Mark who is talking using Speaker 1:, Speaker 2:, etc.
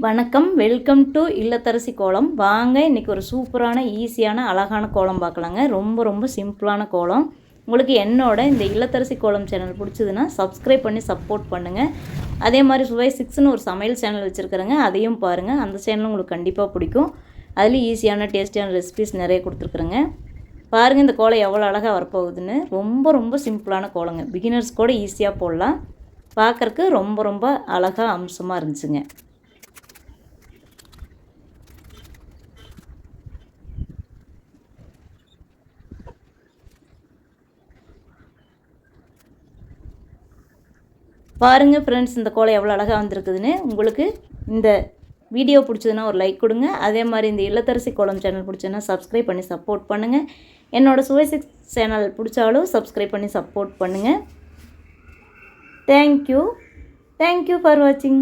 Speaker 1: வணக்கம், welcome to இல்லத்தரசி கோலம். வாங்க இன்றைக்கி ஒரு சூப்பரான ஈஸியான அழகான கோலம் பார்க்கலாங்க. ரொம்ப ரொம்ப சிம்பிளான கோலம். உங்களுக்கு என்னோட இந்த இல்லத்தரசி கோலம் சேனல் பிடிச்சதுன்னா சப்ஸ்கிரைப் பண்ணி சப்போர்ட் பண்ணுங்கள். அதே மாதிரி சுவை 6ன்னு ஒரு சமையல் சேனல் வச்சுருக்குறேங்க, அதையும் பாருங்கள். அந்த சேனல் உங்களுக்கு கண்டிப்பாக பிடிக்கும். அதுலேயும் ஈஸியான டேஸ்டியான ரெசிபிஸ் நிறைய கொடுத்துருக்குறேங்க. பாருங்கள் இந்த கோலம் எவ்வளோ அழகாக வரப்போகுதுன்னு. ரொம்ப ரொம்ப சிம்பிளான கோலங்க, பிகினர்ஸ் கூட ஈஸியாக போடலாம். பார்க்குறக்கு ரொம்ப ரொம்ப அழகாக அம்சமாக இருந்துச்சுங்க. பாருங்கள் ஃப்ரெண்ட்ஸ், இந்த கோலம் எவ்வளோ அழகாக வந்திருக்குதுன்னு. உங்களுக்கு இந்த வீடியோ பிடிச்சதுன்னா ஒரு லைக் கொடுங்க. அதே மாதிரி இந்த இல்லத்தரசி கோலம் சேனல் பிடிச்சதுன்னா சப்ஸ்கிரைப் பண்ணி சப்போர்ட் பண்ணுங்கள். என்னோடய சுவை 6 சேனல் பிடிச்சாலும் சப்ஸ்கிரைப் பண்ணி சப்போர்ட் பண்ணுங்கள். தேங்க்யூ ஃபார் வாட்சிங்.